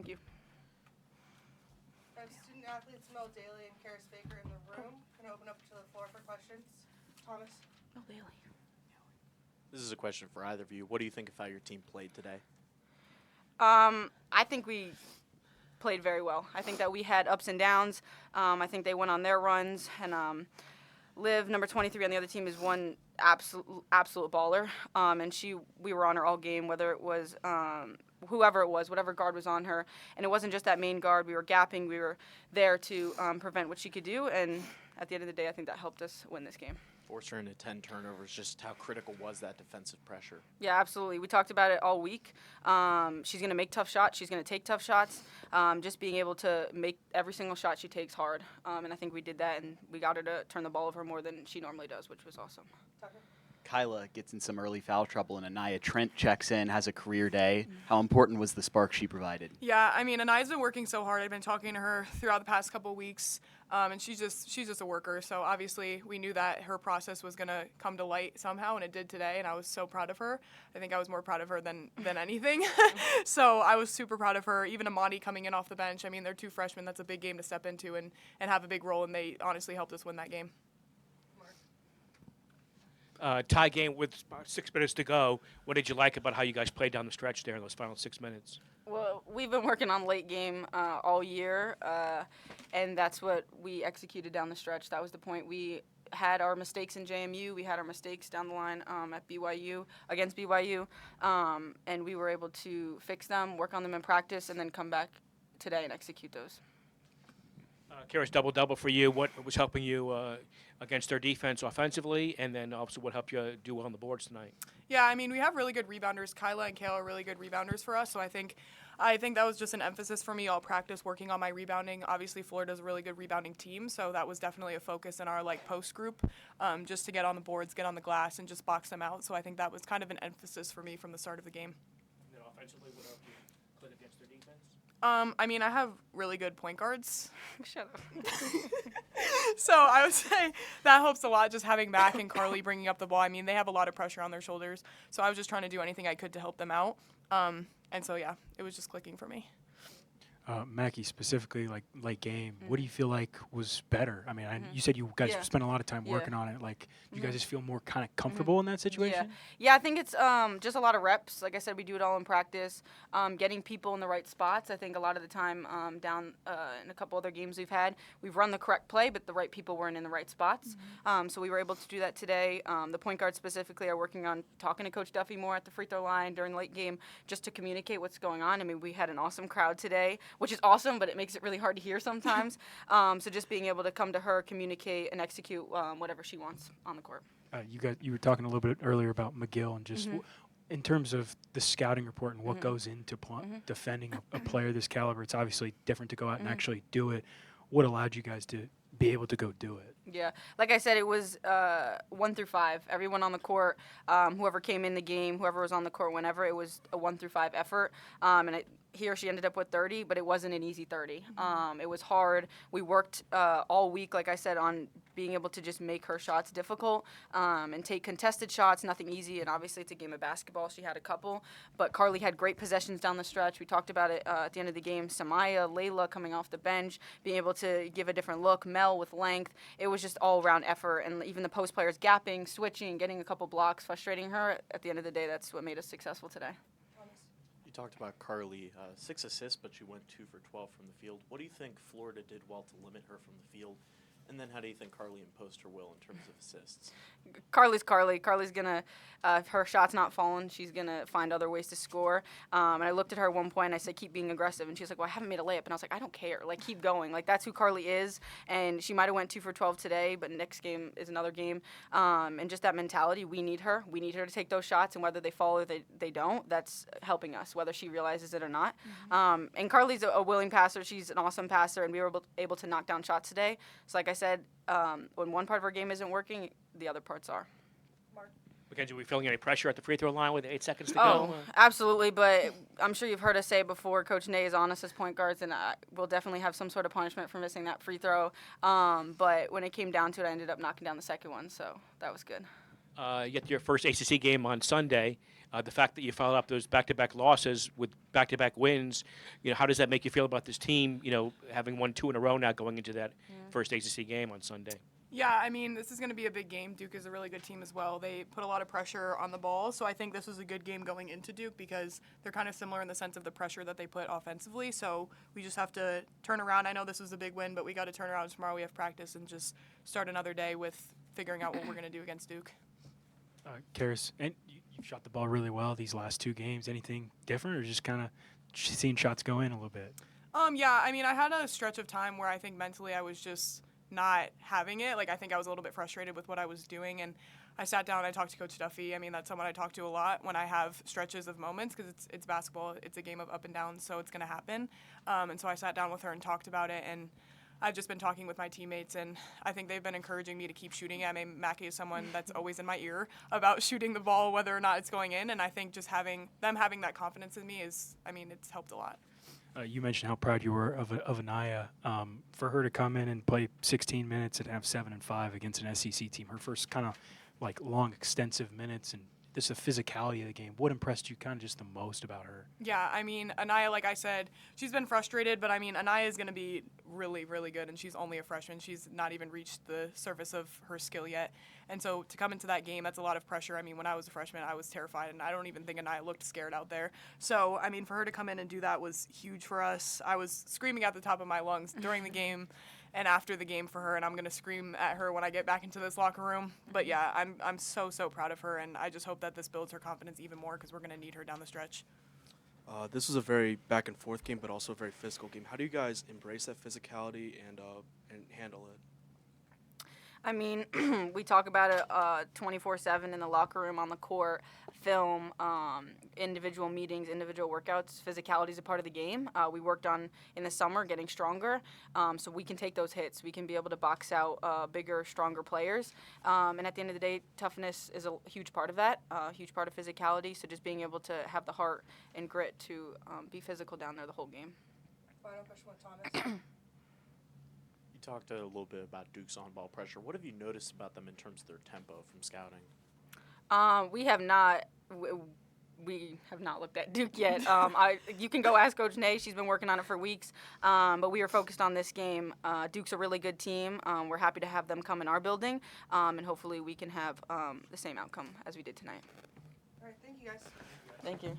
Thank you. I have student athletes Mel Daly and Carys Baker in the room. Can I open up to the floor for questions? Thomas? Mel Daly. This is a question for either of you. What do you think of how your team played today? I think we played very well. I think that we had ups and downs. I think they went on their runs, and Liv, number 23 on the other team, is one absolute baller. And we were on her all game, whether it was whoever it was, whatever guard was on her. And it wasn't just that main guard. We were gapping. We were there to prevent what she could do. And at the end of the day, I think that helped us win this game. Forced her into 10 turnovers. Just how critical was that defensive pressure? Yeah, absolutely. We talked about it all week. She's going to make tough shots. She's going to take tough shots. Just being able to make every single shot she takes hard. And I think we did that, and we got her to turn the ball over more than she normally does, which was awesome. Kyla gets in some early foul trouble, and Anaya Trent checks in, has a career day. How important was the spark she provided? Yeah, I mean, Anaya's been working so hard. I've been talking to her throughout the past couple of weeks, and she's just a worker. So obviously, we knew that her process was going to come to light somehow, and it did today. And I was so proud of her. I think I was more proud of her than anything. So I was super proud of her. Even Amani coming in off the bench. I mean, they're two freshmen. That's a big game to step into and have a big role, and they honestly helped us win that game. Tie game with about 6 minutes to go. What did you like about how you guys played down the stretch there in those final 6 minutes? Well, we've been working on late game all year, and that's what we executed down the stretch. That was the point. We had our mistakes in JMU. We had our mistakes down the line at BYU, against BYU, and we were able to fix them, work on them in practice, and then come back today and execute those. Carys, double-double for you. What was helping you against their defense offensively, and then also what helped you do well on the boards tonight? Yeah, I mean, we have really good rebounders. Kyla and Kayla are really good rebounders for us, so I think that was just an emphasis for me all practice, working on my rebounding. Obviously, Florida's a really good rebounding team, so that was definitely a focus in our post group, just to get on the boards, get on the glass, and just box them out. So I think that was kind of an emphasis for me from the start of the game. And then offensively, what helped you click against their defense? I mean, I have really good point guards. Shut up. So I would say that helps a lot, just having Mac and Carly bringing up the ball. I mean, they have a lot of pressure on their shoulders, so I was just trying to do anything I could to help them out. And so, yeah, it was just clicking for me. Mackie, specifically, late game, what do you feel like was better? I mean, you said you guys spent a lot of time working on it. You guys just feel more kind of comfortable in that situation? Yeah, I think it's just a lot of reps. Like I said, we do it all in practice. Getting people in the right spots. I think a lot of the time down in a couple other games we've run the correct play, but the right people weren't in the right spots. So we were able to do that today. The point guards specifically are working on talking to Coach Duffy more at the free throw line during late game just to communicate what's going on. I mean, we had an awesome crowd today, which is awesome, but it makes it really hard to hear sometimes. So just being able to come to her, communicate, and execute whatever she wants on the court. You were talking a little bit earlier about McGill and just in terms of the scouting report and what goes into defending a player this caliber. It's obviously different to go out and actually do it. What allowed you guys to be able to go do it? Yeah, like I said, it was 1 through 5. Everyone on the court, whoever came in the game, whoever was on the court, whenever, it was a 1 through 5 effort. She ended up with 30, but it wasn't an easy 30. It was hard. We worked all week, like I said, on being able to just make her shots difficult and take contested shots, nothing easy. And obviously it's a game of basketball. She had a couple. But Carly had great possessions down the stretch. We talked about it at the end of the game. Samaya, Layla coming off the bench, being able to give a different look. Mel with length. It was just all-around effort. And even the post players gapping, switching, getting a couple blocks, frustrating her. At the end of the day, that's what made us successful today. You talked about Carly, 6 assists, but she went 2 for 12 from the field. What do you think Florida did well to limit her from the field? And then how do you think Carly imposed her will in terms of assists? Carly's Carly. Carly's going to, if her shot's not falling, she's going to find other ways to score. And I looked at her at one point, and I said, keep being aggressive. And she's like, well, I haven't made a layup. And I was like, I don't care. Keep going. That's who Carly is. And she might have went 2 for 12 today, but next game is another game. And just that mentality, we need her. We need her to take those shots, and whether they fall or they don't, that's helping us, whether she realizes it or not. And Carly's a willing passer. She's an awesome passer, and we were able to knock down shots today. So like I said, when one part of our game isn't working, the other parts are. Mackenzie, are we feeling any pressure at the free throw line with 8 seconds to go? Oh, absolutely, but I'm sure you've heard us say it before, Coach Ney is on us as point guards, and we'll definitely have some sort of punishment for missing that free throw. But when it came down to it, I ended up knocking down the second one, so that was good. You get your first ACC game on Sunday. The fact that you followed up those back-to-back losses with back-to-back wins, how does that make you feel about this team? Having won 2 in a row now, going into that first ACC game on Sunday. Yeah, I mean, this is going to be a big game. Duke is a really good team as well. They put a lot of pressure on the ball, so I think this was a good game going into Duke because they're kind of similar in the sense of the pressure that they put offensively. So we just have to turn around. I know this was a big win, but we got to turn around tomorrow. We have practice and just start another day with figuring out what we're going to do against Duke. Carys, and you've shot the ball really well these last 2 games. Anything different, or just kind of seeing shots go in a little bit? Yeah, I mean, I had a stretch of time where I think mentally I was just not having it. Like, I think I was a little bit frustrated with what I was doing, and I sat down and I talked to Coach Duffy. I mean, that's someone I talk to a lot when I have stretches of moments because it's basketball. It's a game of up and down, so it's going to happen. And so I sat down with her and talked about it, and I've just been talking with my teammates, and I think they've been encouraging me to keep shooting. I mean, Mackie is someone that's always in my ear about shooting the ball, whether or not it's going in, and I think just having that confidence in me it's helped a lot. You mentioned how proud you were of Anaya. For her to come in and play 16 minutes and have 7 and 5 against an SEC team, her first kind of like long, extensive minutes, and this the physicality of the game. What impressed you kind of just the most about her? Yeah, I mean, Anaya, like I said, she's been frustrated, but I mean, Anaya is going to be really, really good, and she's only a freshman. She's not even reached the surface of her skill yet. And so to come into that game, that's a lot of pressure. I mean, when I was a freshman, I was terrified, and I don't even think Anaya looked scared out there. So, I mean, for her to come in and do that was huge for us. I was screaming at the top of my lungs during the game and after the game for her, and I'm going to scream at her when I get back into this locker room. But yeah, I'm so proud of her, and I just hope that this builds her confidence even more because we're going to need her down the stretch. This was a very back and forth game, but also a very physical game. How do you guys embrace that physicality and handle it? I mean, we talk about it 24/7 in the locker room, on the court, film, individual meetings, individual workouts. Physicality is a part of the game. We worked on in the summer getting stronger, so we can take those hits. We can be able to box out bigger, stronger players. And at the end of the day, toughness is a huge part of that, a huge part of physicality. So just being able to have the heart and grit to be physical down there the whole game. Final question with Thomas. You talked a little bit about Duke's on-ball pressure. What have you noticed about them in terms of their tempo from scouting? We have not. We have not looked at Duke yet. You can go ask Coach Nay. She's been working on it for weeks. But we are focused on this game. Duke's a really good team. We're happy to have them come in our building, and hopefully we can have the same outcome as we did tonight. All right, thank you guys. Thank you.